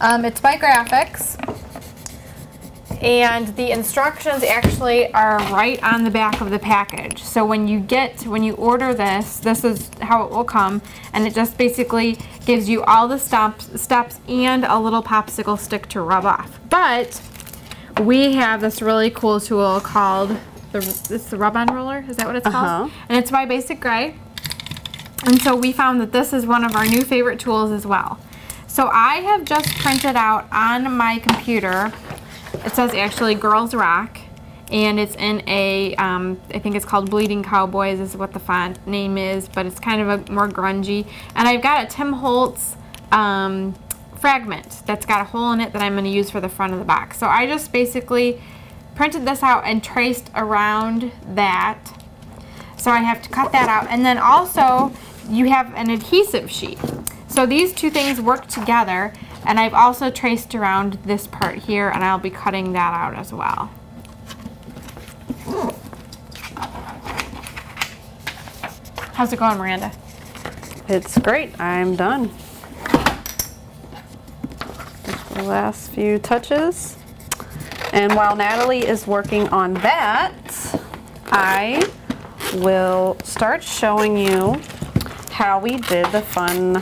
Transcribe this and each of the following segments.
It's by Grafix. And the instructions actually are right on the back of the package. So when you order this, this is how it will come, and it just basically gives you all the steps and a little popsicle stick to rub off. But we have this really cool tool called the rub-on roller. Is that what it's called? And it's by Basic Gray. And so we found that this is one of our new favorite tools as well. So I have just printed out on my computer. It says actually Girls Rock, and it's in a, I think it's called Bleeding Cowboys is what the font name is, but it's kind of a more grungy. And I've got a Tim Holtz fragment that's got a hole in it that I'm going to use for the front of the box. So I just basically printed this out and traced around that. So I have to cut that out. And then also you have an adhesive sheet. So these two things work together. And I've also traced around this part here, and I'll be cutting that out as well. How's it going, Miranda? It's great. I'm done. Just the last few touches. And while Natalie is working on that, I will start showing you how we did the fun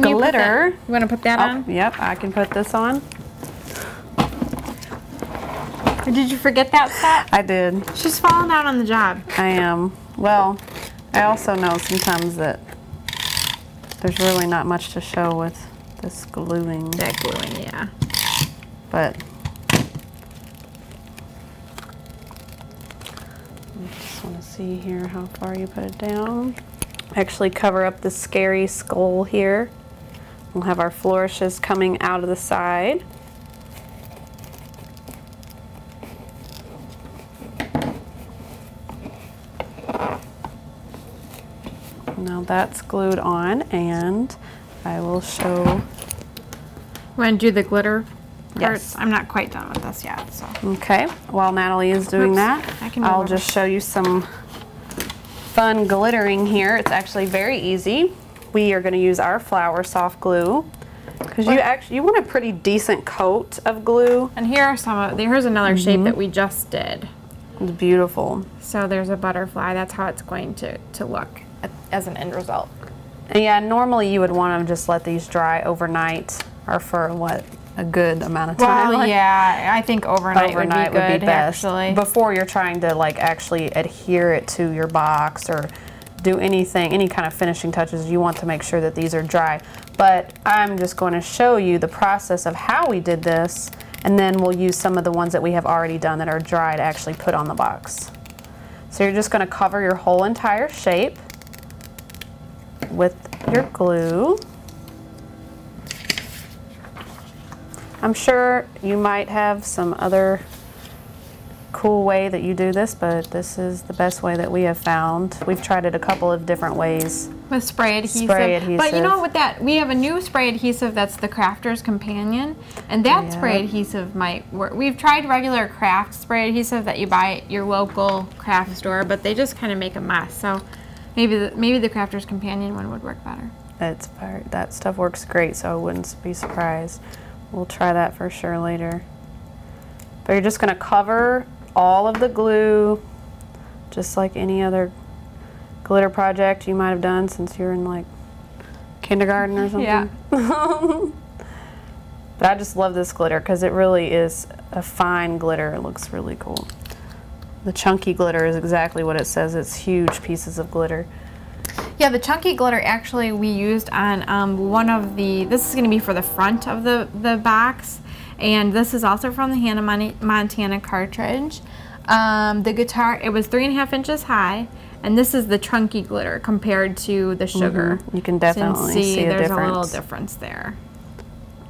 glitter. You want to put that on? Yep, I can put this on. Or did you forget that step? I did. She's falling down on the job. I am. Well, I also know sometimes that there's really not much to show with this gluing. That gluing, yeah. But I just want to see here how far you put it down. Actually cover up the scary skull here. We'll have our flourishes coming out of the side. Now that's glued on, and I will show. Want to do the glitter parts? Yes. I'm not quite done with this yet. So. Okay, while Natalie is doing that, I'll just show you some fun glittering here. It's actually very easy. We are going to use our flour soft glue because you want a pretty decent coat of glue. And here are some of, here's another shape that we just did. It's beautiful. So there's a butterfly. That's how it's going to look as an end result. And yeah, normally you would want to just let these dry overnight, or for what, a good amount of time. Well, yeah, I think overnight would be good, best, actually. before you're trying to like actually adhere it to your box or do anything, any kind of finishing touches. You want to make sure that these are dry. But I'm just going to show you the process of how we did this, and then we'll use some of the ones that we have already done that are dry to actually put on the box. So you're just going to cover your whole entire shape with your glue. I'm sure you might have some other cool way that you do this, but this is the best way that we have found. We've tried it a couple of different ways. With spray adhesive. But you know, with that, we have a new spray adhesive that's the Crafter's Companion, and that spray adhesive might work. We've tried regular craft spray adhesive that you buy at your local craft store, but they just kind of make a mess. So maybe the Crafter's Companion one would work better. That stuff works great, so I wouldn't be surprised. We'll try that for sure later. But you're just going to cover all of the glue, just like any other glitter project you might have done since you're in like kindergarten or something. Yeah. But I just love this glitter because it really is a fine glitter. It looks really cool. The chunky glitter is exactly what it says. It's huge pieces of glitter. Yeah, the chunky glitter actually we used on one of the, this is going to be for the front of the box, and this is also from the Hannah Montana cartridge. The guitar, it was 3.5 inches high, and this is the chunky glitter compared to the sugar. You can definitely see a there's difference. a little difference there.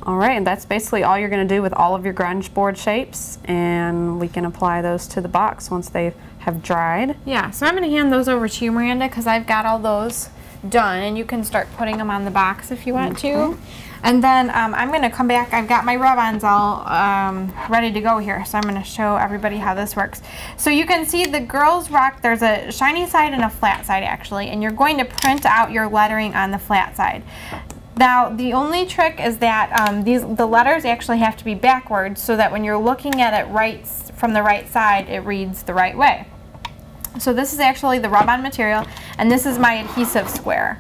All right, and that's basically all you're going to do with all of your grunge board shapes, and we can apply those to the box once they have dried. Yeah, so I'm going to hand those over to you, Miranda, because I've got all those done, and you can start putting them on the box if you want to. And then I'm going to come back. I've got my rub-ons all ready to go here, so I'm going to show everybody how this works. So you can see the Girls Rock, there's a shiny side and a flat side actually, and you're going to print out your lettering on the flat side. Now, the only trick is that the letters actually have to be backwards so that when you're looking at it from the right side, it reads the right way. So this is actually the rub-on material, and this is my adhesive square.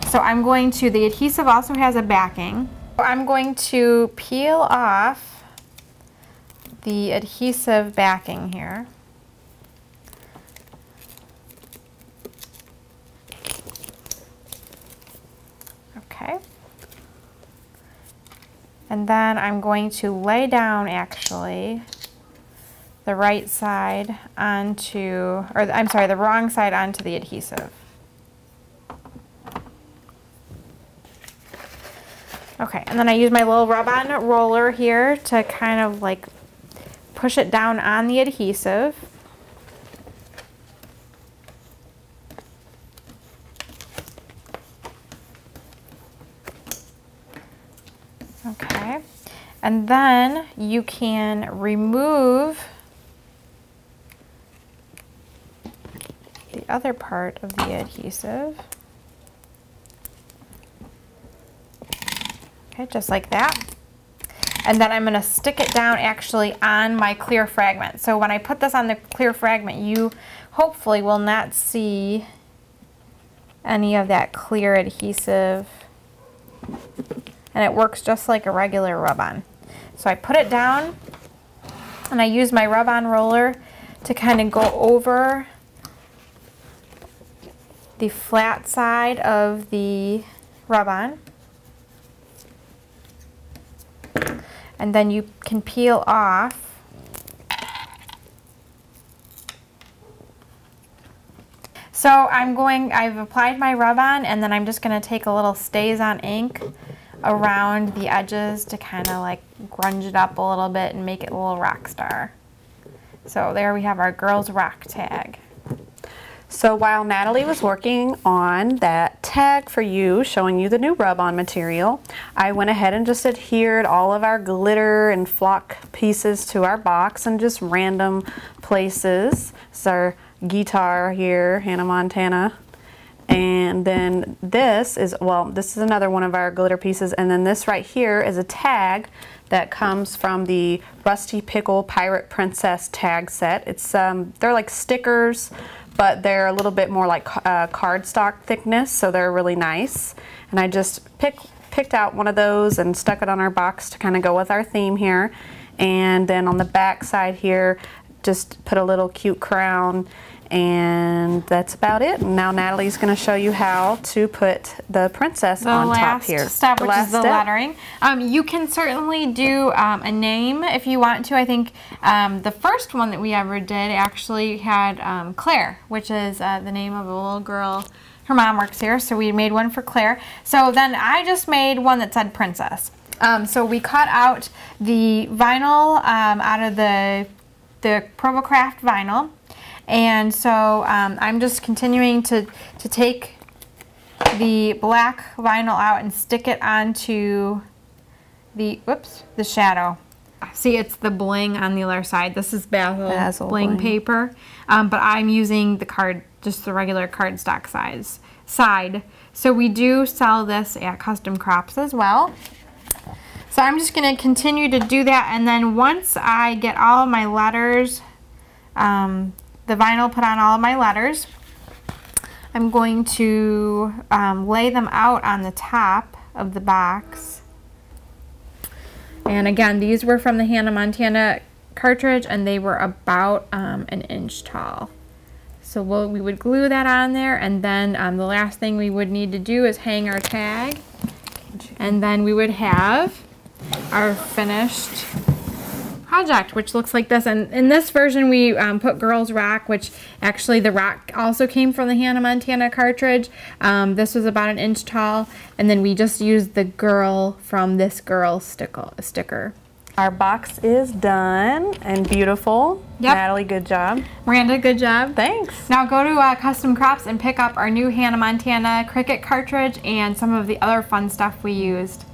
So I'm going to, the adhesive also has a backing. I'm going to peel off the adhesive backing here. Okay. And then I'm going to lay down actually the right side onto, or I'm sorry, the wrong side onto the adhesive. Okay, and then I use my little rub-on roller here to kind of like push it down on the adhesive. Okay, and then you can remove the other part of the adhesive. Okay, just like that. And then I'm going to stick it down actually on my clear fragment. So when I put this on the clear fragment, you hopefully will not see any of that clear adhesive. And it works just like a regular rub-on. So I put it down and I use my rub-on roller to kind of go over the flat side of the rub-on. And then you can peel off so I've applied my rub-on, and then I'm just going to take a little Stays-On ink around the edges to kind of like grunge it up a little bit and make it a little rock star. So there we have our Girls Rock tag. So while Natalie was working on that tag for you, showing you the new rub-on material, I went ahead and just adhered all of our glitter and flock pieces to our box and just random places. This is our guitar here, Hannah Montana. And then this is another one of our glitter pieces, and then this right here is a tag that comes from the Rusty Pickle Pirate Princess tag set. It's they're like stickers, but they're a little bit more like cardstock thickness, so they're really nice. And I just picked out one of those and stuck it on our box to kind of go with our theme here. And then on the back side here, just put a little cute crown, and that's about it. And now Natalie's going to show you how to put the princess on top here. The last step, which is the lettering. You can certainly do a name if you want to. I think the first one that we ever did actually had Claire, which is the name of a little girl. Her mom works here, so we made one for Claire. So then I just made one that said princess. So we cut out the vinyl out of the Probocraft vinyl. And so I'm just continuing to take the black vinyl out and stick it onto the shadow. See, it's the bling on the other side. This is Basil bling paper, but I'm using just the regular cardstock side. So we do sell this at Custom Crops as well. So I'm just going to continue to do that, and then once I get all of my letters, the vinyl put on all of my letters, I'm going to lay them out on the top of the box. And again, these were from the Hannah Montana cartridge, and they were about an inch tall. So we would glue that on there, and then the last thing we would need to do is hang our tag, and then we would have our finished project, which looks like this. And in this version we put Girls Rock, which actually the rock also came from the Hannah Montana cartridge. This was about an inch tall, and then we just used the girl from this girl sticker. Our box is done and beautiful. Yep. Natalie, good job. Miranda, good job. Thanks. Now go to Custom Crops and pick up our new Hannah Montana Cricut cartridge and some of the other fun stuff we used.